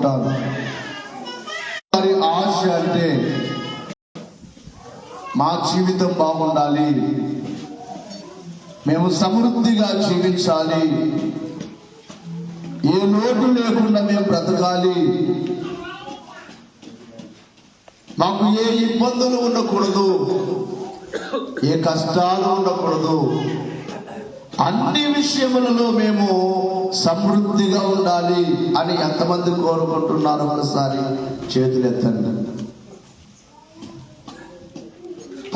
ఉంటారు. వారి ఆశ అంటే మా జీవితం బాగుండాలి, మేము సమృద్ధిగా జీవించాలి, ఏ లోటు లేకుండా మేము బ్రతకాలి, మాకు ఏ ఇబ్బందులు ఉండకూడదు, ఏ కష్టాలు ఉండకూడదు, అన్ని విషయములలో మేము సమృద్ధిగా ఉండాలి అని ఎంతమంది కోరుకుంటున్నారో ఒకసారి చేతులెత్తండి.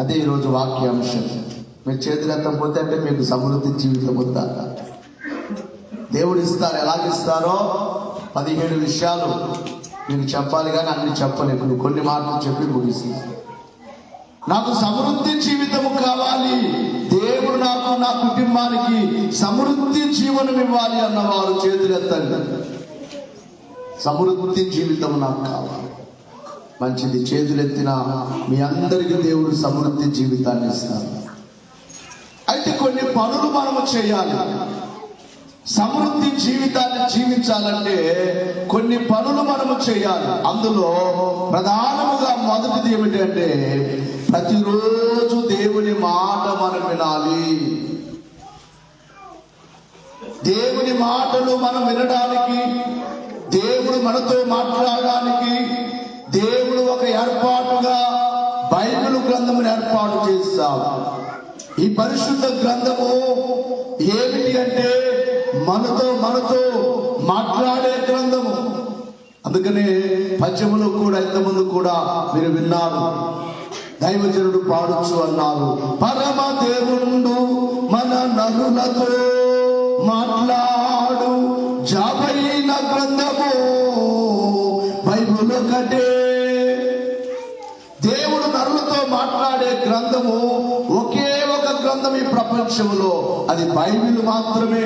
అదే ఈరోజు వాక్యాంశం. మీరు చేతులెత్తకపోతే అంటే మీకు సమృద్ధి జీవితం ఉందా? దేవుడు ఇస్తారు. ఎలాగిస్తారో 17 విషయాలు మీకు చెప్పాలి, కానీ అన్ని చెప్పలేము. కొన్ని మాటలు చెప్పి ముగిస్తాను. నాకు సమృద్ధి జీవితము కావాలి, దేవుడు నాకు, నా కుటుంబానికి సమృద్ధి జీవనం ఇవ్వాలి అన్నవారు చేతులెత్తండి. సమృద్ధి జీవితం నాకు కావాలి. మంచిది, చేతులెత్తిన మీ అందరికీ దేవుడు సమృద్ధి జీవితాన్ని ఇస్తారు. అయితే కొన్ని పనులు మనము చేయాలి. సమృద్ధి జీవితాన్ని జీవించాలంటే కొన్ని పనులు మనము చేయాలి. అందులో ప్రధానముగా మొదటిది ఏమిటంటే ప్రతిరోజు దేవుని మాట మనం వినాలి. దేవుని మాటలు మనం వినడానికి, దేవుడు మనతో మాట్లాడడానికి దేవుడు ఒక ఏర్పాటుగా బైబిల్ గ్రంథమును ఏర్పాటు చేస్తాడు. ఈ పరిశుద్ధ గ్రంథము ఏమిటి అంటే మనతో మాట్లాడే గ్రంథము. అందుకనే పద్యములో కూడా ఇంతకుముందు కూడా మీరు విన్నారు, దైవజనుడు పాడొచ్చు అన్నారు, పరమ దేవుడు మన నరులతో మాట్లాడు జాబైన గ్రంథము బైబిల్ ఒకటే. దేవుడు నరులతో మాట్లాడే గ్రంథము ఒకే ఒక గ్రంథం ఈ ప్రపంచంలో, అది బైబిల్ మాత్రమే.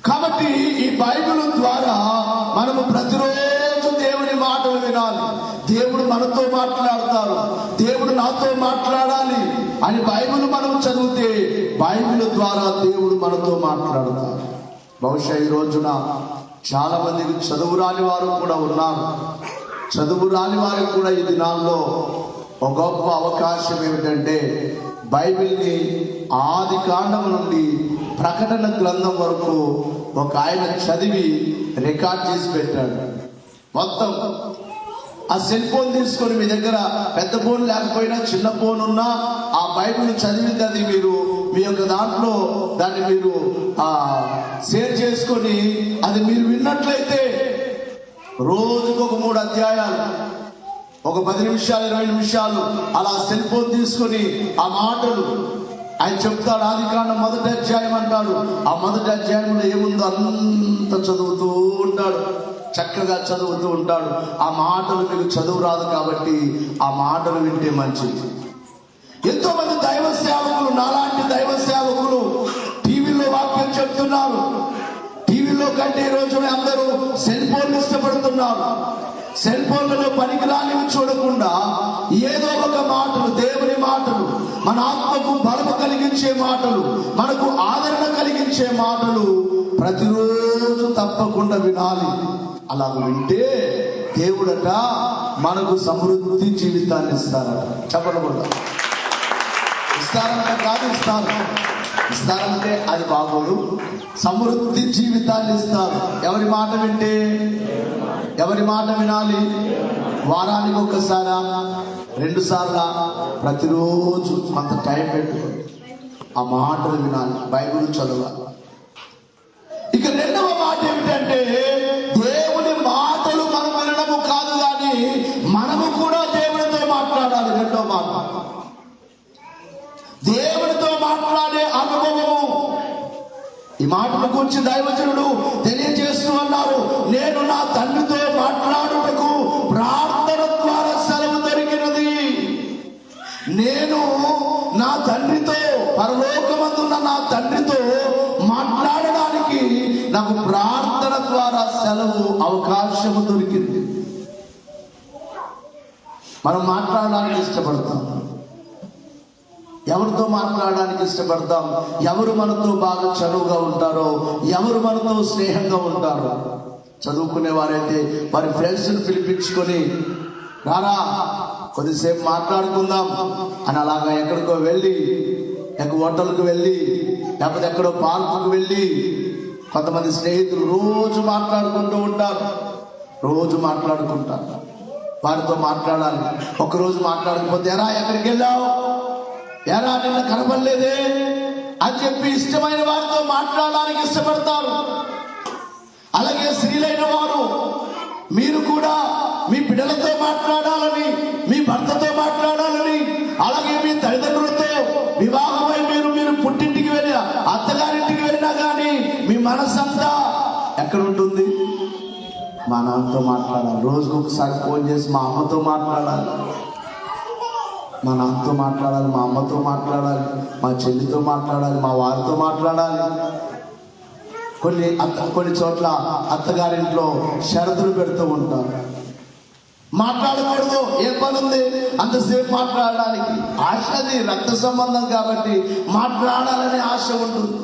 కాబట్టి ఈ బైబిల్ ద్వారా మనము ప్రతిరోజు దేవుని మాటలు వినాలి. దేవుడు మనతో మాట్లాడతారు, దేవుడు నాతో మాట్లాడాలి అని బైబిల్ మనం చదివితే బైబిల్ ద్వారా దేవుడు మనతో మాట్లాడతారు. బహుశా ఈ రోజున చాలా మందికి చదువు రాని వారు కూడా ఉన్నారు. చదువు రాని వారికి కూడా ఈ దినాల్లో ఒక గొప్ప అవకాశం ఏమిటంటే బైబిల్ని ఆది కాండం నుండి ప్రకటన గ్రంథం వరకు ఒక ఆయన చదివి రికార్డ్ చేసి పెట్టాడు. మొత్తం ఆ సెల్ ఫోన్ తీసుకొని మీ దగ్గర పెద్ద ఫోన్ లేకపోయినా చిన్న ఫోన్ ఉన్నా ఆ బైబిల్ చదివింది అది మీరు మీ యొక్క దాంట్లో దాన్ని మీరు షేర్ చేసుకొని అది మీరు విన్నట్లయితే రోజుకు ఒక 3 అధ్యాయాలు, ఒక 10 నిమిషాలు 20 నిమిషాలు అలా సెల్ ఫోన్ తీసుకొని ఆ మాటలు ఆయన చెప్తాడు. ఆది కాండం 1వ అధ్యాయం అంటాడు. ఆ 1వ అధ్యాయంలో ఏముందో అంత చదువుతూ ఉంటాడు, చక్కగా చదువుతూ ఉంటాడు. ఆ మాటలు మీకు చదువు రాదు కాబట్టి ఆ మాటలు వింటే మంచిది. ఎంతో మంది దైవ సేవకులు, నాలాంటి దైవ సేవకులు టీవీలో వాక్యం చెప్తున్నారు. టీవీలో కంటే ఈ రోజు అందరూ సెల్ ఫోన్ ఇష్టపడుతున్నారు. సెల్ ఫోన్లలో పనికిరానివి చూడకుండా ఏదో ఒక మాటలు, దేవుని మాటలు, మన ఆత్మకు బలము కలిగించే మాటలు, మనకు ఆదరణ కలిగించే మాటలు ప్రతిరోజు తప్పకుండా వినాలి. అలా వింటే దేవుడట మనకు సమృద్ధి జీవితాన్ని ఇస్తారట. చెప్పకూడదు, ఇస్తారంటే కాదు, ఇస్తారంటే అది బాగోదు. సమృద్ధి జీవితాన్ని ఇస్తారు. ఎవరి మాట వింటే? ఎవరి మాట వినాలి? వారానికి ఒక్కసారా, 2 సార్లా, ప్రతిరోజు కొంత టైం పెట్టుకోండి, ఆ మాటలు వినాలి, బైబిల్ చదవాలి. ఇక రెండవ మాట ఏమిటంటే దేవుని మాటలు మనం వినడము కాదు కానీ మనము కూడా దేవునితో మాట్లాడాలి. రెండవ మాట దేవునితో మాట్లాడే అనుభవము. ఈ మాటల గురించి దైవజనుడు తెలియజేస్తూ అన్నారు, నేను నా తండ్రితో మాట్లాడుటకు ప్రార్థన ద్వారా సెలవు దొరికినది. నేను నా తండ్రితో, పరలోకమందున్న నా తండ్రితో మాట్లాడడానికి నాకు ప్రార్థన ద్వారా సెలవు, అవకాశము దొరికింది. మనం మాట్లాడడానికి ఇష్టపడతాం. ఎవరితో మాట్లాడడానికి ఇష్టపడతాం? ఎవరు మనతో బాగా చనువుగా ఉంటారో, ఎవరు మనతో స్నేహంగా ఉంటారో. చదువుకునే వారైతే వారి ఫ్రెండ్స్ని పిలిపించుకొని రారా కొద్దిసేపు మాట్లాడుకుందాం అని అలాగా ఎక్కడికో వెళ్ళి హోటల్కి వెళ్ళి లేకపోతే ఎక్కడో పార్కుకు వెళ్ళి కొంతమంది స్నేహితులు రోజు మాట్లాడుకుంటూ ఉంటారు. రోజు మాట్లాడుకుంటారు. వారితో మాట్లాడాలి. ఒకరోజు మాట్లాడకపోతే ఎరా ఎక్కడికి వెళ్ళావు, ఎరా నిన్న కనపడలేదే అని చెప్పి ఇష్టమైన వారితో మాట్లాడడానికి ఇష్టపడతారు. అలాగే స్త్రీలైన వారు మీరు కూడా మీ బిడ్డలతో మాట్లాడాలని, మీ భర్తతో మాట్లాడాలని, అలాగే మీ తల్లిదండ్రులతో వివాహమై మీరు పుట్టింటికి వెళ్ళినా అత్తగారింటికి వెళ్ళినా కానీ మీ మనసంతా ఎక్కడ ఉంటుంది? మా నాన్నతో మాట్లాడాలి. రోజుకు ఒకసారి ఫోన్ చేసి మా అమ్మతో మాట్లాడాలి, మా నాన్నతో మాట్లాడాలి, మా అమ్మతో మాట్లాడాలి, మా చెల్లితో మాట్లాడాలి, మా వారితో మాట్లాడాలి. కొన్ని చోట్ల అత్తగారింట్లో షరతులు పెడుతూ ఉంటారు. మాట్లాడకూడదు, ఏ పని ఉంది అంతసేపు మాట్లాడడానికి. ఆశ, అది రక్త సంబంధం కాబట్టి మాట్లాడాలనే ఆశ ఉంటుంది.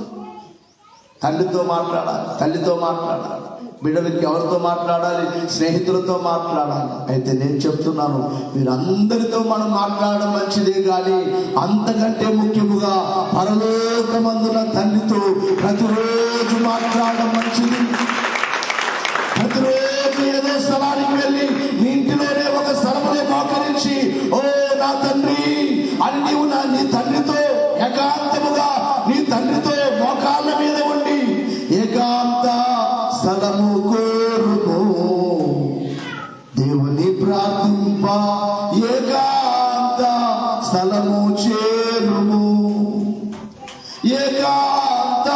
తండ్రితో మాట్లాడాలి, తల్లితో మాట్లాడాలి, బిడ్డలకి ఎవరితో మాట్లాడాలి? స్నేహితులతో మాట్లాడాలి. అయితే నేను చెప్తున్నాను, మీరందరితో మనం మాట్లాడడం మంచిదే, కానీ అంతకంటే ముఖ్యముగా పరలోకమందున తండ్రితో ప్రతిరోజు మాట్లాడడం మంచిది. ప్రతిరోజు ఏదో స్థలానికి వెళ్ళి నీ ఇంటిలోనే ఒక స్థలమునే మోకరించి ఓ నా తండ్రి అని నీవు నీ తండ్రితో ఏకాంతముగా నీ తండ్రితో మోకాళ్ళ మీద ఉండి ఏకాంత స్థలము కోరుకో, దేవుని ప్రార్థింప ఏకాంత స్థలము చేరుము. ఏకాంత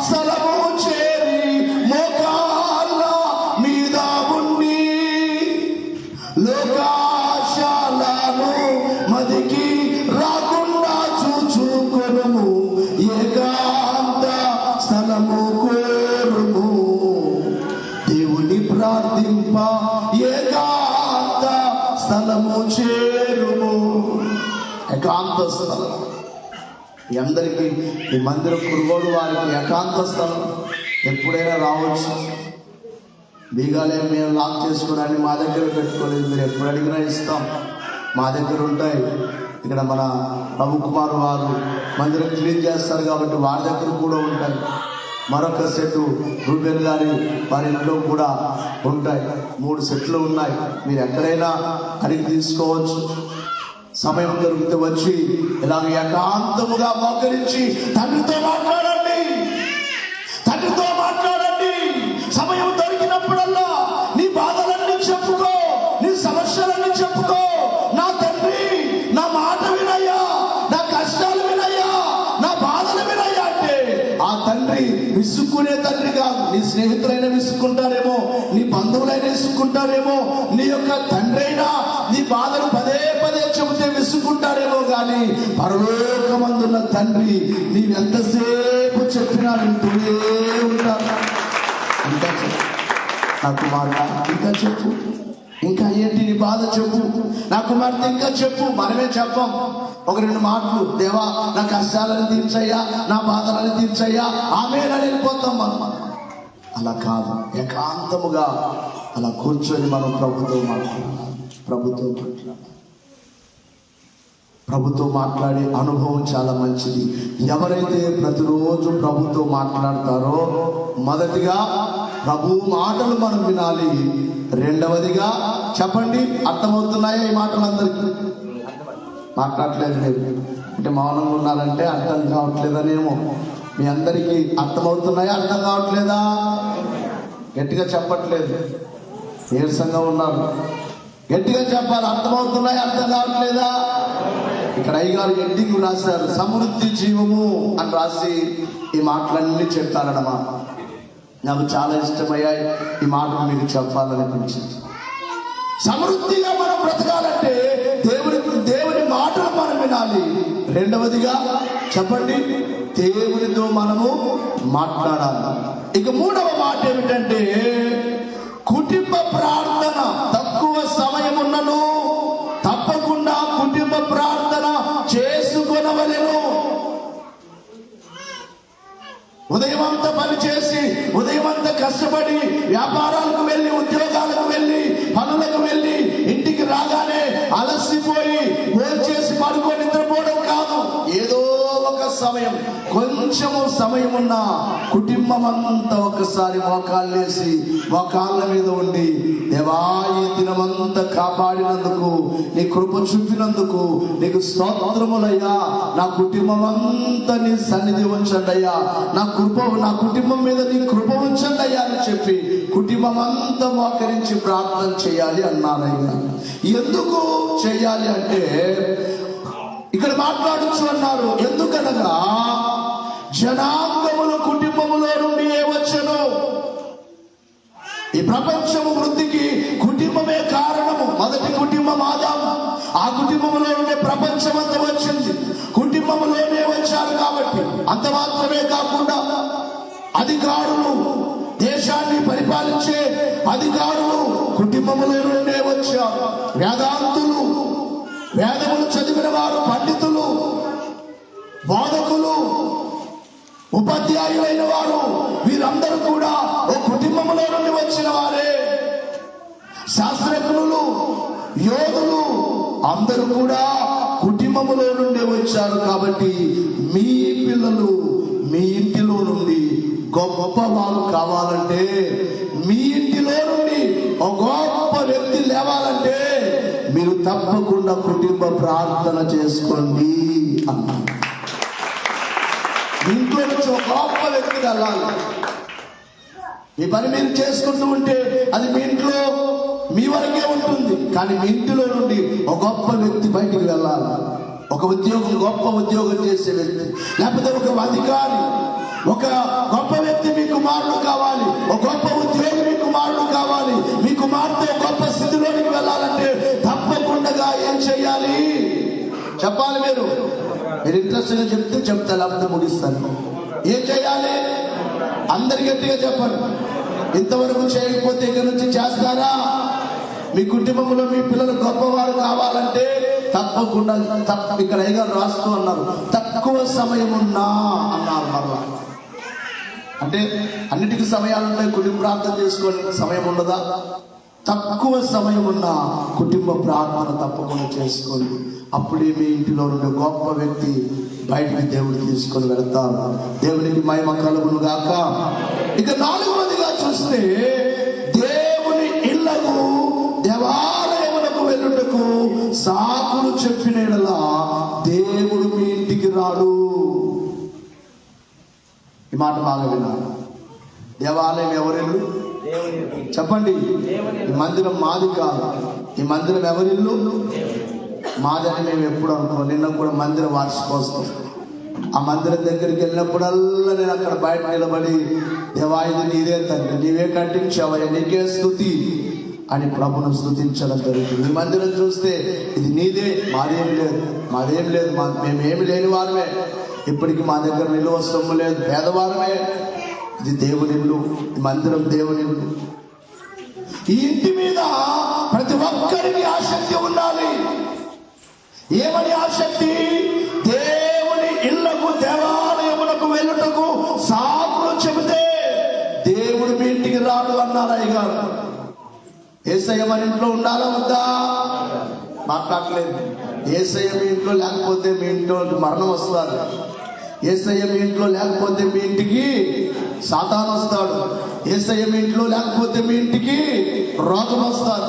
స్థలము చేరి మోకాళ్ళ మీద ఉండి లోకాశాలను మదికి రాకుండా చూచుకొనుము. ఏకాంత స్థలము కోరుము, దేవుని ప్రార్థింప ఏకాంత స్థలము చేరుము. ఏకాంత స్థలం మీ అందరికీ, ఈ మందిరం కురుగోడు వారికి ఏకాంత స్థలం. ఎప్పుడైనా రావచ్చు. బీగాలే మేము లాక్ చేసుకోవడానికి మా దగ్గర పెట్టుకోలేదు. మీరు ఎప్పుడు అడిగినా ఇస్తాం, మా దగ్గర ఉంటాయి. ఇక్కడ మన రవికుమార్ వారు మందిరం క్లీన్ చేస్తారు కాబట్టి వారి దగ్గర కూడా ఉంటాయి. మరొక సెట్ రూబెన్ గారి వారి ఇంట్లో కూడా ఉంటాయి. 3 సెట్లు ఉన్నాయి. మీరు ఎక్కడైనా అడిగి తీసుకోవచ్చు. సమయం దొరికితే వచ్చి ఇలాగ ఏకాంతముగా మోకరించి తండ్రితో మాట్లాడండి, తండ్రితో మాట్లాడండి. సమయం దొరికినప్పుడల్లా నీ బాధలన్నీ చెప్పుకో, నీ సమస్యలన్నీ చెప్పుకో. నా తండ్రి నా మాట వినయ్యా, నా కష్టాలు వినయ్యా, నా బాధలు వినయ్యా అంటే ఆ తండ్రి విసుక్కునే తండ్రి కాదు. నీ స్నేహితులైనా విసుక్కుంటారేమో, నీ బంధువులైనా విసుక్కుంటారేమో, నీ యొక్క తండ్రి అయినా నీ బాధలు పదే పదే చెబితే విసుక్కుంటారేమో, కానీ పరలోకమందున్న తండ్రి నీవెంతసేపు చెప్పినా వింటూనే ఉంటారు. ఇంకా చెప్పు నా కుమారుడా, ఇంకా చెప్పు, ఇంకా ఏంటి నీ బాధ చెప్పు నా కుమార్తె, ఇంకా చెప్పు. మనమే చెప్పం, 1-2 మాటలు, దేవా నా కష్టాలను తీర్చయ్యా, నా బాధలను తీర్చయ్యా, ఆమేనని వెళ్ళిపోతాం మనం. అలా కాదు, ఏకాంతముగా అలా కూర్చొని మనం ప్రభుతో మాట్లాడే అనుభవం చాలా మంచిది. ఎవరైతే ప్రతిరోజు ప్రభుతో మాట్లాడతారో, మొదటిగా ప్రభు మాటలు మనం వినాలి. రెండవదిగా చెప్పండి, అర్థమవుతున్నాయా ఈ మాటలు అందరికీ? మాట్లాడలేదు లేదు అంటే మౌనంగా ఉన్నారంటే అర్థం కావట్లేదనేమో. మీ అందరికీ అర్థమవుతున్నాయా, అర్థం కావట్లేదా? గట్టిగా చెప్పట్లేదు, నీరసంగా ఉన్నారు. గట్టిగా చెప్పాలి, అర్థమవుతున్నాయా, అర్థం కావట్లేదా? ఇక్కడ అయ్యగారు ఎడ్డింగ్ రాశారు, సమృద్ధి జీవము అని రాసి ఈ మాటలన్నీ చెప్పారన్నమాట. నాకు చాలా ఇష్టమయ్యాయి ఈ మాటలు మీకు చెప్పాలనిపించింది. సమృద్ధిగా మనం బ్రతకాలంటే దేవుని మాటలు మనం వినాలి. రెండవదిగా చెప్పండి, దేవునితో మనము మాట్లాడాలి. ఇక 3వ మాట ఏమిటంటే, కుటుంబ ప్రార్థన. తక్కువ సమయం ఉన్నను తప్పకుండా కుటుంబ ప్రార్థన చేసుకొనవలెను. ఉదయమంతా పని చేసి, ఉదయమంతా కష్టపడి వ్యాపారాలకు కొంచెము సమయం ఉన్న కుటుంబం అంతా ఒకసారి మోకాళ్ళేసి మోకాళ్ళ మీద ఉండి, దేవా ఈ దినమంతా కాపాడినందుకు, నీ కృప చూపినందుకు నీకు స్తోత్రములయ్యా. నా కుటుంబం అంతా నీ సన్నిధి ఉంచండి అయ్యా. నా కుటుంబం మీద నీ కృప ఉంచండి అయ్యా అని చెప్పి కుటుంబం అంతా మోకరించి ప్రార్థన చేయాలి అన్నారయ్యా. ఎందుకు చేయాలి అంటే ఇక్కడ మాట్లాడచ్చు అన్నారు. ఎందుకనగా జనాంగములు కుటుంబములో నుండి వచ్చెను. ఈ ప్రపంచము వృద్ధికి కుటుంబమే కారణము. మొదటి కుటుంబం ఆదాము, ఆ కుటుంబంలో నుండి ప్రపంచం అంతా వచ్చింది. కుటుంబంలోనే వచ్చారు కాబట్టి అంత మాత్రమే కాకుండా అధికారులు, దేశాన్ని పరిపాలించే అధికారులు కుటుంబములో నుండే వచ్చారు. వేదాంతులు, వేదములు చదివిన వారు, పండితులు, బోధకులు, ఉపాధ్యాయులైన వారు, వీరందరూ కూడా ఓ కుటుంబంలో నుండి వచ్చిన వారే. శాస్త్రజ్ఞులు, యోధులు అందరూ కూడా కుటుంబములో నుండి వచ్చారు. కాబట్టి మీ పిల్లలు మీ ఇంటిలో నుండి గొప్ప వారు కావాలంటే, మీ ఇంటిలో నుండి ఒక గొప్ప వ్యక్తి లేవాలంటే మీరు తప్పకుండా కుటుంబ ప్రార్థన చేసుకోండి అన్నారు. ఇంట్లో నుంచి ఒక గొప్ప వ్యక్తి వెళ్ళాలి. మీ పని మీరు చేసుకుంటూ ఉంటే అది మీ ఇంట్లో మీ వరకే ఉంటుంది. కానీ మీ ఇంటిలో నుండి ఒక గొప్ప వ్యక్తి బయటికి వెళ్ళాలి. ఒక ఉద్యోగం, గొప్ప ఉద్యోగం చేసే వ్యక్తి, లేకపోతే ఒక అధికారి, ఒక గొప్ప వ్యక్తి మీ కుమారుడు కావాలి. ఒక గొప్ప ఉద్యోగి మీ కుమారుడు కావాలి. మీ కుమార్తె గొప్ప స్థితిలోనికి వెళ్ళాలంటే తప్పకుండా ఏం చెయ్యాలి చెప్పాలి. మీరు ఇంట్రెస్ట్గా చెప్తే లేకపోతే ముగిస్తాను. ఏం చేయాలి? అందరి గట్టిగా చెప్పండి. ఇంతవరకు చేయకపోతే ఇక నుంచి చేస్తారా? మీ కుటుంబంలో మీ పిల్లలు గొప్పవారు కావాలంటే తప్పకుండా. ఇక్కడ అయ్యగారు రాస్తూ అన్నారు, తక్కువ సమయం ఉన్నా అన్నారు. మరలా అంటే అన్నిటికీ సమయాలు ఉంటాయి. కుటుంబ ప్రార్థన చేసుకోవడానికి సమయం ఉండదా? తక్కువ సమయం ఉన్న కుటుంబ ప్రార్థన తప్పకుండా చేసుకోండి. అప్పుడే మీ ఇంటిలో నుండి గొప్ప వ్యక్తి బయటికి దేవుడు తీసుకొని వెళ్తారు. దేవునికి మహిమ కలుగును గాక. ఇక నాలుగవదిగా చూస్తే, దేవుని ఇళ్లకు, దేవాలయములకు వెళ్ళుటకు సాకులు చెప్పిన యెడల దేవుడు మీ ఇంటికి రాడు. ఈ మాట బాగా వినాలి. దేవాలయం ఎవరిల్లు చెప్పండి. ఈ మందిరం మాది కాదు. ఈ మందిరం ఎవరిల్లు? మాది అని మేము ఎప్పుడు అనుకో. నిన్న కూడా మందిర వార్షికోత్సవం, ఆ మందిరం దగ్గరికి వెళ్ళినప్పుడల్లా నేను అక్కడ బయట నిలబడి, దేవా ఇది నీదే తండ్రి, నీవే కట్టించావయ్యా, నీకే స్తుతి అని ప్రభును స్తుతించడం జరుగుతుంది. ఈ మందిరం చూస్తే ఇది నీదే, మాదేం లేదు, మేమేమి లేని వారమే. ఇప్పటికి మా దగ్గర నిలువ సొమ్ము లేదు, పేదవారమే. ఇది దేవుని ఇల్లు, ఈ మందిరం దేవుని ఇల్లు. ఈ ఇంటి మీద ప్రతి ఒక్కరికి ఆసక్తి ఉండాలి. ఏమని ఆసక్తి? దేవుని ఇళ్లకు, దేవాలయములకు వెళ్ళుటకు సాకులు చెబితే దేవుడు మీ ఇంటికి రాడు అన్నారు అయ్యగారు. యేసయ్య మన ఇంట్లో ఉండాలా వద్దా? మాట్లాడలేదు. యేసయ్య మీ ఇంట్లో లేకపోతే మీ ఇంట్లో మరణం వస్తుంది. యేసయ్య మీ ఇంట్లో లేకపోతే మీ ఇంటికి సాతాను వస్తాడు. యేసయ్య మీ ఇంట్లో లేకపోతే మీ ఇంటికి రోగం వస్తాడు.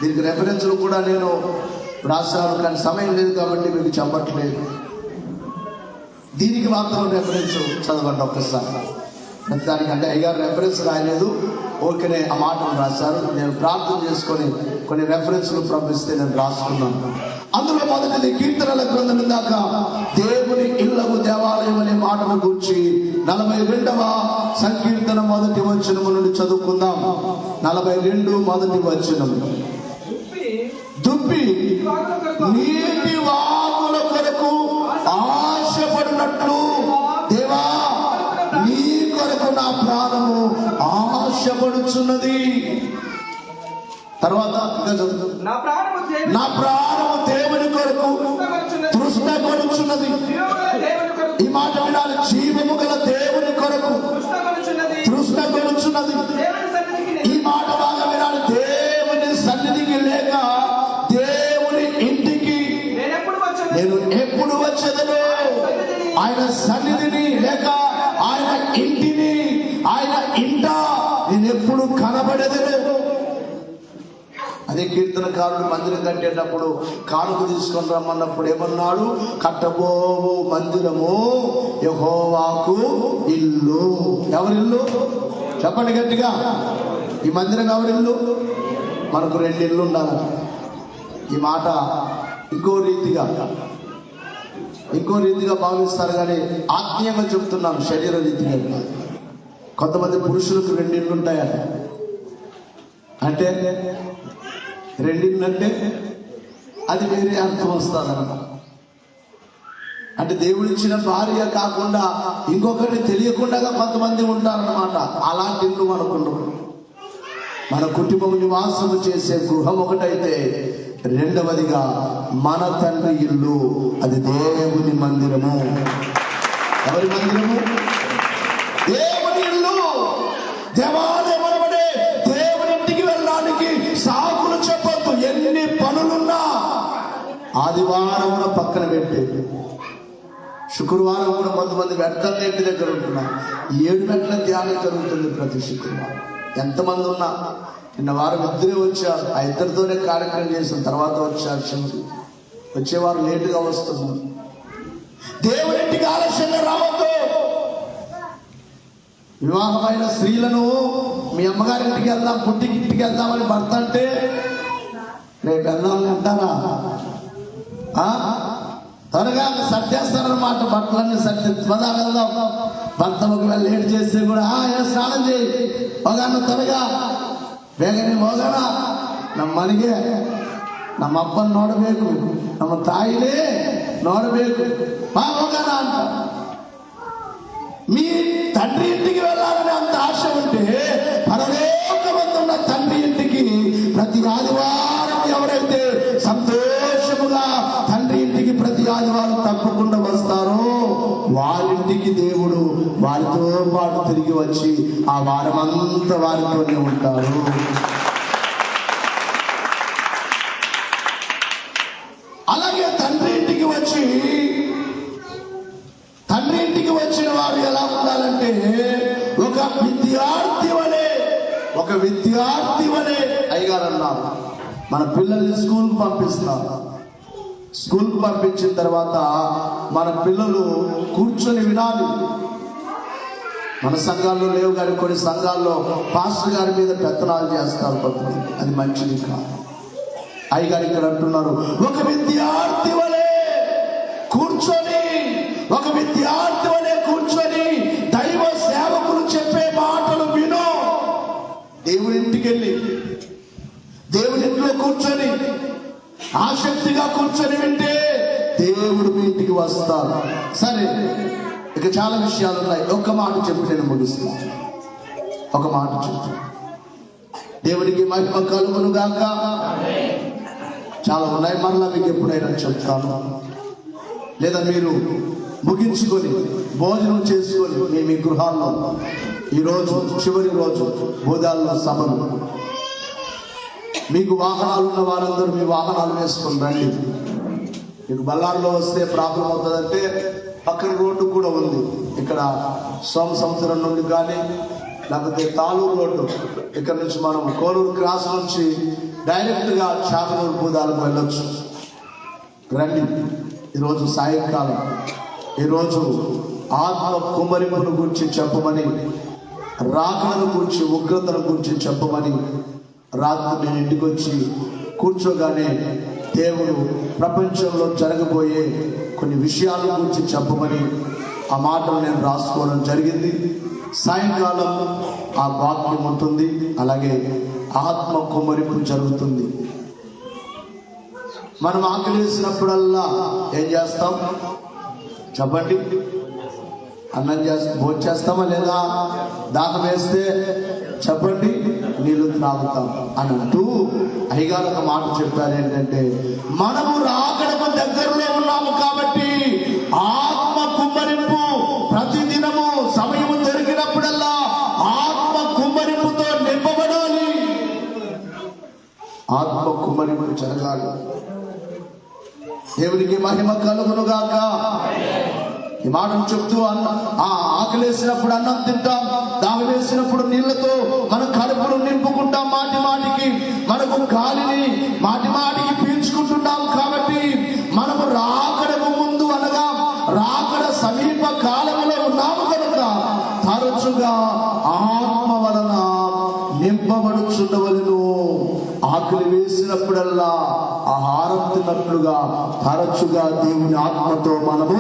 దీనికి రెఫరెన్స్లు కూడా నేను రాశాను, కానీ సమయం లేదు కాబట్టి మీకు చెప్పట్లేదు. దీనికి మాత్రం రెఫరెన్స్ చదవండి ఒక్కసారి. దానికంటే అయ్యగారు రెఫరెన్స్ రాయలేదు, ఓకేనే ఆ మాటలు రాశారు. నేను ప్రార్థన చేసుకొని కొన్ని రెఫరెన్స్లు పంపిస్తే నేను రాసుకున్నాను. అందులో మొదటిది కీర్తనల గ్రంథం దాకా దేవుని ఇళ్లకు, దేవాలయం అనే మాటను గురించి 42వ సంకీర్తన మొదటి వచనము నుండి చదువుకుందాం. 42 మొదటి వచనం. దుప్పి నీటి వాగుల కొరకు ఆశపడినట్లు దేవా నీ కొరకు నా ప్రాణము ఆశపడుచున్నది. తర్వాత నా ప్రాణము దేవుని కొరకు తృష్ణపడుచున్నది. ఈ మాట వినాలి. జీవము గల దేవుని కొరకు తృష్ణపడుచున్నది. ఈ మాట బాగా వినాలి. దేవుని సన్నిధికి లేక దేవుని ఇంటికి నేను ఎప్పుడు వచ్చేదను, ఆయన సన్నిధిని లేక ఆయన ఇంటిని, ఆయన ఇంట నేను ఎప్పుడు కనబడేదను. అదే కీర్తనకారుడు మందిరం కట్టేటప్పుడు కానుక తీసుకొని రమ్మన్నప్పుడు ఏమన్నాడు? కట్టబోవు మందిరము యెహోవాకు ఇల్లు. ఎవరిల్లు? చెప్పండి గట్టిగా. ఈ మందిరం ఎవరిల్లు? మనకు 2 ఇళ్ళు ఉండాలి. ఈ మాట ఇంకో రీతిగా భావిస్తారు, కానీ ఆత్మీయంగా చెప్తున్నాను, శరీర రీతిగా. కొంతమంది పురుషులకు 2 ఇళ్ళు ఉంటాయట. అంటే 2 ఇళ్ళు అంటే అది వేరే అర్థం వస్తుందన్నమాట. అంటే దేవుడిచ్చిన భార్య కాకుండా ఇంకొకరిని తెలియకుండా కొంతమంది ఉంటారన్నమాట. అలాంటి ఇల్లు మనకుండవు. మన కుటుంబం నివాసము చేసే గృహం ఒకటైతే, రెండవదిగా మన తండ్రి ఇల్లు, అది దేవుని మందిరము. ఎవరి మందిరము? దేవుని ఇల్లు. దేవాలయం అనబడే దేవుని ఇంటికి వెళ్ళడానికి సాకులు చెప్పొద్దు. ఎన్ని పనులున్నా ఆదివారం కూడా పక్కన పెట్టే, శుక్రవారం కూడా కొంతమంది మెట్ల ఇంటి దగ్గర ఉంటున్నారు. 7 మెట్ల ధ్యానం జరుగుతుంది ప్రతి శుక్రవారం. ఎంతమంది ఉన్నా, నిన్న వారం 2 వచ్చారు. ఆ 2తోనే కార్యక్రమం చేసిన తర్వాత వచ్చారు. వచ్చేవారు లేటుగా వస్తున్నారు. దేవుడింటికి ఆలస్యంగా రావద్దు. వివాహమైన స్త్రీలను మీ అమ్మగారింటికి వెళ్దాం, పుట్టింటికి వెళ్దామని భర్త అంటే రేపు వెళ్దామని అంటారా? త్వరగా సర్దేస్తారన్నమాట. బట్టలన్నీ పదా వెళ్దాం. భర్త ఒకవేళ లేట్ చేస్తే కూడా స్నానం చేయి, మగాను త్వరగా ಬೇಗನೆ ಹೋಗೋಣ, ನಮ್ಮ ಮನೆಗೆ ನಮ್ಮ ಅಪ್ಪನ ನೋಡಬೇಕು, ನಮ್ಮ ತಾಯಿನೇ ನೋಡಬೇಕು, ಹೋಗೋಣ ಅಂತ. మీ తండ్రి ఇంటికి వెళ్ళాలని అంత ఆశ ఉంటే, పరలోకమందున్న తండ్రి ఇంటికి ప్రతి ఆదివారం ఎవరైతే సంతోషముగా తండ్రి ఇంటికి ప్రతి ఆదివారం తప్పకుండా వస్తారో, వారింటికి దేవుడు వారితో పాటు తిరిగి వచ్చి ఆ వారం అంతా వారితోనే ఉంటారు. అలాగే తండ్రి ఇంటికి వచ్చిన వారు ఎలా ఉండాలంటే, ఒక విద్యార్థి వలె అయ్యగారు అన్నారు. మన పిల్లల్ని స్కూల్కి పంపిస్తున్నారు. స్కూల్కి పంపించిన తర్వాత మన పిల్లలు కూర్చొని వినాలి. మన సంఘాల్లో లేవు కానీ కొన్ని సంఘాల్లో పాస్టర్ గారి మీద పెత్తనాలు చేస్తారు కొంతమంది. అది మంచిది కాదు. అయ్యగారు ఇక్కడ అంటున్నారు, ఒక విద్యార్థి వలె కూర్చొని దైవ సేవకులు చెప్పే మాటలు విను. దేవుడి ఇంటికి వెళ్ళి దేవుడి ఇంట్లో కూర్చొని ఆసక్తిగా కూర్చొని వింటే దేవుడు మీ ఇంటికి వస్తారు. సరే, ఇక చాలా విషయాలు ఉన్నాయి. ఒక్క మాట చెప్పి నేను ముగిస్తాను. ఒక మాట చెప్పు. దేవుడికి మహిమ కలుగును గాక. చాలా ఉన్నాయి, మరలా మీకు ఎప్పుడైనా చెప్తాను. లేదా మీరు ముగించుకొని భోజనం చేసుకొని మీ గృహాల్లో ఈరోజు చివరి రోజు భోజనాల సభలు, మీకు వాహనాలు ఉన్న వారందరూ మీ వాహనాలు వేసుకొని రండి. మీకు బళ్ళారిలో వస్తే ప్రాబ్లం అవుతుందంటే పక్కన రోడ్డు కూడా ఉంది. ఇక్కడ సోమ సంవత్సరం నుండి కానీ లేకపోతే తాలూరు రోడ్డు, ఇక్కడ నుంచి మనం కోలూరు క్రాస్ నుంచి డైరెక్ట్గా చాకనూరు భూదాలకు వెళ్ళొచ్చు. రండి. ఈరోజు సాయంకాలం, ఈరోజు ఆత్మ కుమ్మరింపును గురించి చెప్పమని, రాకలను గురించి, ఉగ్రతను గురించి చెప్పమని రాత్రి నేను ఇంటికి వచ్చి కూర్చోగానే దేవుడు ప్రపంచంలో జరగబోయే కొన్ని విషయాల గురించి చెప్పమని ఆ మాటలు నేను రాసుకోవడం జరిగింది. సాయంకాలం ఆ వాక్యం ఉంటుంది. అలాగే ఆత్మ కుమ్మరింపు జరుగుతుంది. మనం ఆకలి వేసినప్పుడల్లా ఏం చేస్తాం చెప్పండి? అన్నం భోజనం చేస్తామా లేదా? దాహం వేస్తే చెప్పండి, నీళ్లు త్రాగుతాం అని అంటూ అయ్యగారు ఒక మాట చెప్పారు. ఏంటంటే, మనము రాకడకు దగ్గరలో ఉన్నాము కాబట్టి ఆత్మ కుమ్మరింపు ప్రతిదినము సమయం దొరికినప్పుడల్లా ఆత్మ కుమ్మరింపుతో నింపబడాలి. ఆత్మ కుమ్మరింపు జరగాలి. దేవునికి మహిమ కలుగును గాక. ఈ మాటను చెప్తూ ఆకలేసినప్పుడు అన్నం తింటాం, దాహం వేసినప్పుడు నీళ్లతో మన కడుపును నింపుకుంటాం, మాటి మాటికి మనకు గాలిని మాటి మాటికి పీల్చుకుంటున్నాం. కాబట్టి మనము రాకడకు ముందు అనగా రాకడ సమీప కాలంలో ఉన్నాము కనుక తరచుగా ఆత్మ వలన నింపబడుచుండవలెను. ఆకలి వేసినప్పుడల్లా ఆహారం తిన్నట్లుగా తరచుగా దేవుని ఆత్మతో మనము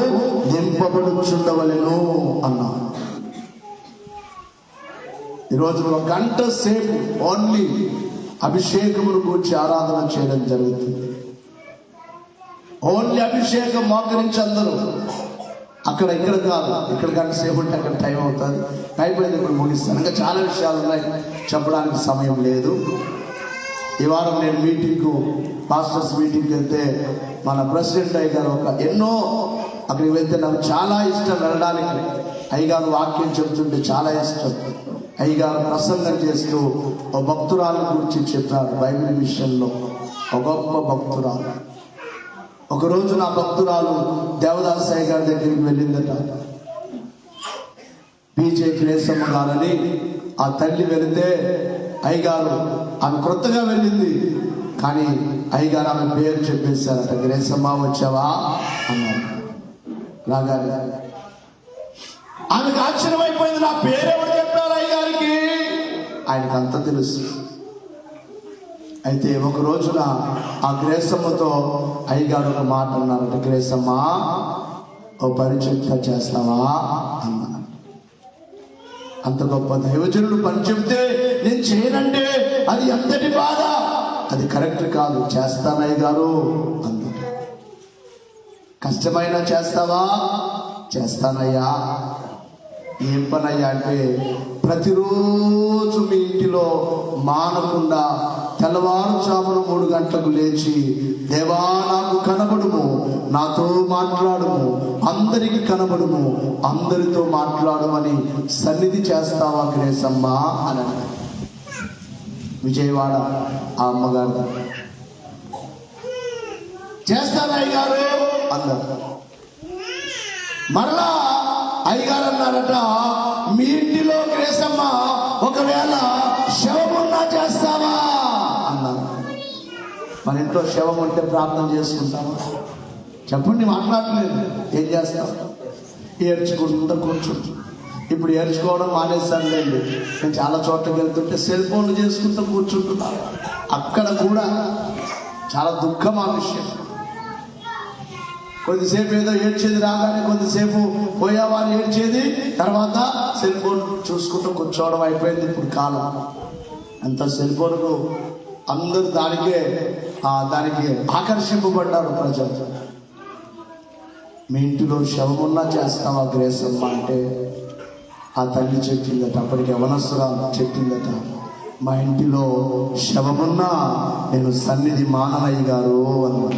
నింపబడుచుండవలెను అన్నాం. ఈరోజు 1 గంట సేపు ఓన్లీ అభిషేకమును గురించి ఆరాధన చేయడం జరుగుతుంది. ఓన్లీ అభిషేకం మోకరించి అందరూ అక్కడ ఇక్కడ కాదు. ఇక్కడ గంట సేపు ఉంటే అక్కడ టైం అవుతుంది. అయిపోయింది, ఇప్పుడు ముగిస్తాను. ఇంకా చాలా విషయాలు ఉన్నాయి, చెప్పడానికి సమయం లేదు. ఈ వారం నేను మీటింగ్కు, పాస్టర్స్ మీటింగ్కి వెళ్తే మన ప్రెసిడెంట్ అయ్యగారు ఎన్నో అక్కడికి వెళ్తే నాకు చాలా ఇష్టం వెళ్ళడానికి. అయ్యగారు వాక్యం చెబుతుంటే చాలా ఇష్టం. అయ్యగారు ప్రసంగం చేస్తూ ఒక భక్తురాలు గురించి చెప్పారు. బైబిల్ విషయంలో ఒక గొప్ప భక్తురాలు. ఒకరోజు నా భక్తురాలు దేవదాస్ అయ్య గారి దగ్గరికి వెళ్ళిందట. పీజే గ్రేసమ్మ గారని ఆ తల్లి వెళితే అయ్యగారు, ఆమె క్రొత్తగా వెళ్ళింది కానీ అయ్యగారు ఆమె పేరు చెప్పేశారట. గ్రేసమ్మ వచ్చావా అన్నారు. రాగానే ఆమెకు ఆశ్చర్యమైపోయింది. నా పేరెవరు చెప్పారు అయ్యగారికి? ఆయనకు అంత తెలుసు. అయితే ఒక రోజున ఆ గ్రేసమ్మతో అయ్యగారు ఒక మాట అన్నారట. గ్రేసమ్మ, ఓ పరిచయం చేస్తావా అన్నారు. అంత గొప్ప దైవజనుడు పని చెప్తే నేను చేయనంటే అది ఎంతటి బాధ, అది కరెక్ట్ కాదు. చేస్తానయ్య గారు అన్నారు. కష్టమైనా చేస్తావా? చేస్తానయ్యా. ఏం పనయ్యా అంటే, ప్రతిరోజు మీ ఇంటిలో మానకుండా తెల్లవారుజామున 3 గంటలకు లేచి, దేవా నాకు కనబడుము, నాతో మాట్లాడుము, అందరికి కనబడుము, అందరితో మాట్లాడమని సన్నిధి చేస్తావా గ్రేసమ్మ అని అన్నారు. విజయవాడ ఆ అమ్మగారు. చేస్తాను అయ్యగారు అన్నారు. మరలా అయ్యగారు అన్నారట, మీ ఇంటిలో గ్రేసమ్మ ఒకవేళ శవమున్నా చేస్తావా అన్నారు. మన ఇంట్లో శవం ఉంటే ప్రార్థన చేసుకుంటామా? చెప్పండి, మాట్లాడలేదు. ఏం చేస్తాం? ఏడ్చుకుంటూ కూర్చుంటాం. ఇప్పుడు ఏడ్చుకోవడం మానేసానులేండి. నేను చాలా చోట్లకి వెళ్తుంటే సెల్ ఫోన్లు చేసుకుంటూ కూర్చుంటున్నాను. అక్కడ కూడా చాలా దుఃఖం ఆ విషయం. కొద్దిసేపు ఏదో ఏడ్చేది రాగానే కొద్దిసేపు పోయావా అని ఏడ్చేది, తర్వాత సెల్ ఫోన్ చూసుకుంటూ కూర్చోవడం అయిపోయింది ఇప్పుడు కాలం. అంత సెల్ ఫోన్కు అందరూ దానికి ఆకర్షింపబడ్డారు ప్రజలు. మీ ఇంటిలో శవమున్నా చేస్తావా గ్రేసమ్మ అంటే ఆ తల్లి చెప్పిందట. అప్పటికి యవనస్తురాలు చెప్పిందట, మా ఇంటిలో శవమున్నా నేను సన్నిధి మాననయ్య గారు అన్నమాట.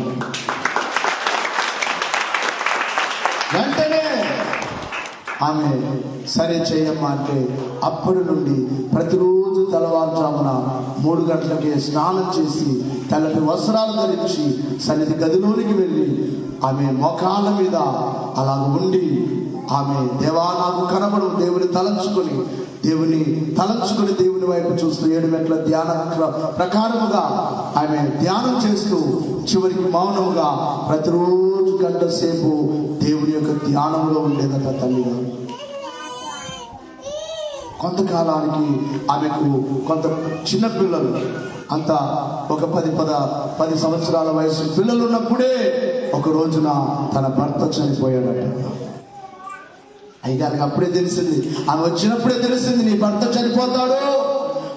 వెంటనే ఆమె సరే చేయమ్మా అంటే అప్పటి నుండి ప్రతిరోజు తెల్లవారుజామున 3 గంటలకే స్నానం చేసి తెల్లటి వస్త్రాలు ధరించి సన్నిధి గదిలోనికి వెళ్ళి ఆమె మోకాళ్ళ మీద అలా ఉండి ఆమె దేవా నాకు కనబడు, దేవుని తలంచుకొని దేవుని వైపు చూస్తూ 7 మెట్ల ధ్యాన ప్రకారముగా ఆమె ధ్యానం చేస్తూ చివరికి మౌనముగా ప్రతిరోజు 1 గంట సేపు దేవుని యొక్క ధ్యానంలో ఉండేదట తల్లిగా. కొంతకాలానికి ఆమెకు కొంత చిన్న పిల్లలు, అంత ఒక 10 సంవత్సరాల వయసు పిల్లలు ఉన్నప్పుడే ఒక రోజున తన భర్త చనిపోయాడట. అయ్యగారికి అప్పుడే తెలిసింది, ఆమె వచ్చినప్పుడే తెలిసింది, నీ భర్త చనిపోతాడు,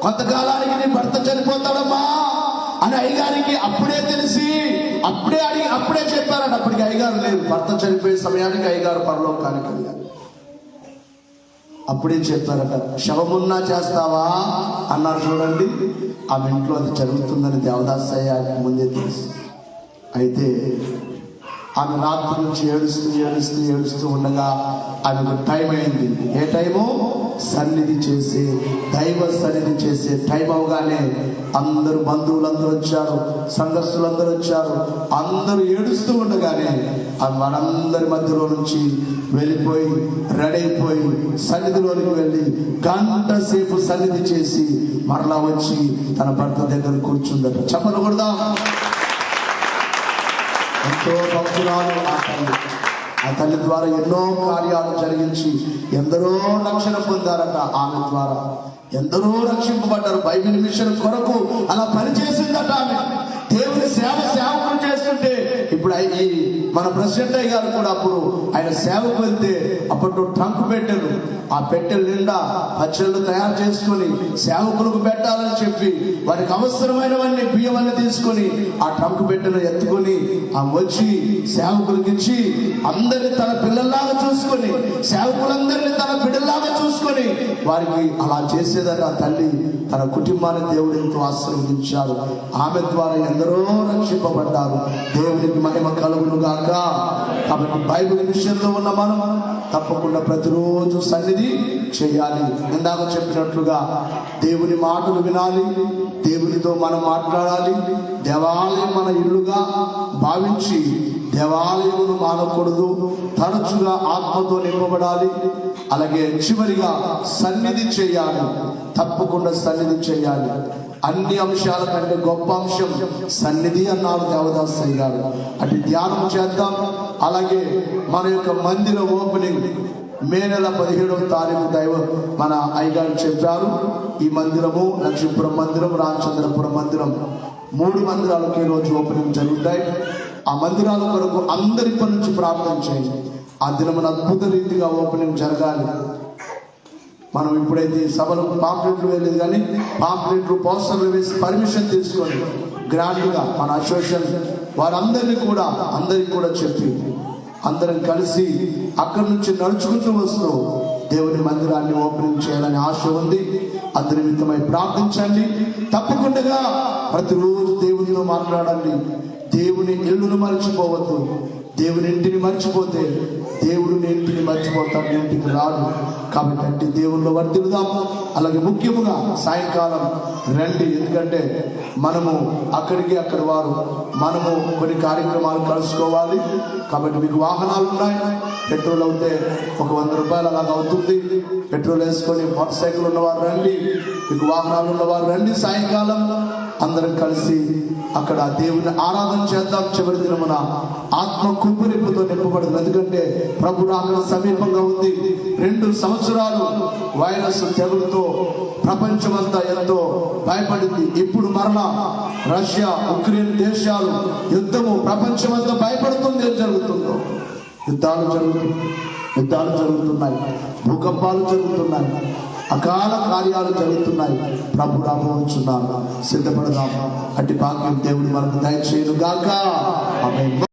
కొంతకాలానికి నీ భర్త చనిపోతాడమ్మా అని అయ్యగారికి అప్పుడే తెలిసి అప్పుడే చెప్పారట. అప్పటికి అయ్యగారు లేదు. భర్త చనిపోయే సమయానికి అయ్యగారు పరలోకానికి వెళ్ళారు. అప్పుడే చెప్పారట, శవమున్నా చేస్తావా అన్నారు. చూడండి, ఆమె ఇంట్లో అది జరుగుతుందని దేవదాసయ్య ముందే తెలుసు. అయితే ఆమె రాత్రి నుంచి ఏడుస్తూ ఉండగా ఆమెకు టైం అయింది. ఏ టైము? దైవ సన్నిధి చేసే టైం అవగానే అందరూ బంధువులందరూ వచ్చారు, సంఘస్థులందరూ వచ్చారు. అందరూ ఏడుస్తూ ఉండగానే వారందరి మధ్యలో నుంచి వెళ్ళిపోయి రెడీ అయిపోయి సన్నిధిలోనికి వెళ్ళి గంట సేపు సన్నిధి చేసి మరలా వచ్చి తన భర్త దగ్గర కూర్చుందట. చెప్పలు కొడదాం. ఎంతో భక్తురాలు ఆ తల్లి ద్వారా ఎన్నో కార్యాలు జరిగించి ఎందరో రక్షణ పొందారట. ఆమె ద్వారా ఎందరో రక్షింపబడ్డారు. బైబిల్ మిషన్ కొరకు అలా పనిచేసిందట ఆమె. దేవుని సేవకులు చేస్తుంటే ఇప్పుడు ఈ మన ప్రెసిడెంట్ అయ్య గారు కూడా అప్పుడు ఆయన సేవకు వెళ్తే అప్పట్లో ట్రంక్ పెట్టెలు, ఆ పెట్టెల నిండా పచ్చళ్ళు తయారు చేసుకొని సేవకులకు పెట్టాలని చెప్పి వారికి అవసరమైనవన్నీ బియ్యమన్నీ తీసుకొని ఆ ట్రంక్ పెట్టెను ఎత్తుకొని వచ్చి సేవకులకి ఇచ్చి అందరినీ తన పిల్లల్లాగా చూసుకొని సేవకులందరినీ తన బిడ్డల్లాగా చూసుకొని వారికి అలా చేసేదని ఆ తల్లి తన కుటుంబాన్ని దేవుడు ఎంతో ఆశీర్వదించాడు. ఆమె ద్వారా ఎందరో రక్షింపబడ్డారు. దేవునికి మహిమ కలుగును గాక. కాబట్టి బైబిల్ విషయంలో ఉన్న మనం తప్పకుండా ప్రతిరోజు సన్నిధి చేయాలి. ఇందాక చెప్పినట్లుగా దేవుని మాటలు వినాలి, దేవునితో మనం మాట్లాడాలి. దేవాలయం మన ఇల్లుగా భావించి దేవాలయమును మానకూడదు, తరచుగా ఆత్మతో నింపబడాలి. అలాగే చివరిగా సన్నిధి చేయాలి, తప్పకుండా సన్నిధి చేయాలి. అన్ని అంశాల కంటే గొప్ప అంశం సన్నిధి అన్నారు దేవదాసయ్య గారు. అటు ధ్యానం చేద్దాం. అలాగే మన యొక్క మందిర ఓపెనింగ్ మే నెల 17వ తారీఖు మన అయ్యగారు చెప్పారు. ఈ మందిరము లక్ష్మీపురం మందిరం, రామచంద్రపురం మందిరం 3 మందిరాలకు ఈ రోజు ఓపెనింగ్ జరుగుతాయి. ఆ మందిరాల కొరకు అందరిపై నుంచి ప్రార్థన చేయండి. ఆ దినమున అద్భుత రీతిగా ఓపెనింగ్ జరగాలి. మనం ఇప్పుడైతే సభలకు పాంప్లెట్లు వేయలేదు, కానీ పాంప్లెట్లు పోస్టర్లు వేసి పర్మిషన్ తీసుకొని గ్రాండ్గా మన అసోసియేషన్ అందరికి కూడా చెప్పి అందరం కలిసి అక్కడి నుంచి నడుచుకుంటూ వస్తూ దేవుని మందిరాన్ని ఓపెనింగ్ చేయాలని ఆశ ఉంది. అందరి నిమిత్తమై ప్రార్థించండి. తప్పకుండా ప్రతిరోజు దేవునితో మాట్లాడండి. దేవుని ఇల్లును మర్చిపోవద్దు. దేవుని ఇంటిని మర్చిపోతే దేవుడు నీ ఇంటిని మర్చిపోతాడు, నీ ఇంటికి రాడు. కాబట్టి దేవుళ్ళు వర్తిల్దాం. అలాగే ముఖ్యముగా సాయంకాలం రండి, ఎందుకంటే మనము అక్కడి వారు మనము కొన్ని కార్యక్రమాలు కలుసుకోవాలి. కాబట్టి మీకు వాహనాలు ఉన్నాయి, పెట్రోల్ అవుతే ఒక 100 రూపాయలు అలాగ అవుతుంది. పెట్రోల్ వేసుకొని మోటార్ సైకిల్ ఉన్నవారు రండి, మీకు వాహనాలు ఉన్నవారు రండి. సాయంకాలం అందరం కలిసి అక్కడ దేవుని ఆరాధన చేద్దాం. చివరి దినమున ఆత్మ కుప్పరింపుతో నింపబడింది. ఎందుకంటే ప్రభు రాకడ సమీపంగా ఉంది. 2 సంవత్సరాలు వైరస్ తెగులుతో ప్రపంచమంతా ఎంతో భయపడింది. ఇప్పుడు మరలా రష్యా ఉక్రెయిన్ దేశాలు యుద్ధము, ప్రపంచమంతా భయపడుతుంది. ఏం జరుగుతుందో యుద్ధాలు జరుగుతున్నాయి, భూకంపాలు జరుగుతున్నాయి, అకాల కార్యాలు జరుగుతున్నాయి. ప్రభు రాబోచున్నారు. సిద్ధపడదాం. అట్టి భాగ్యం దేవుడు మనకు దయచేయును గాక. ఆమేన్.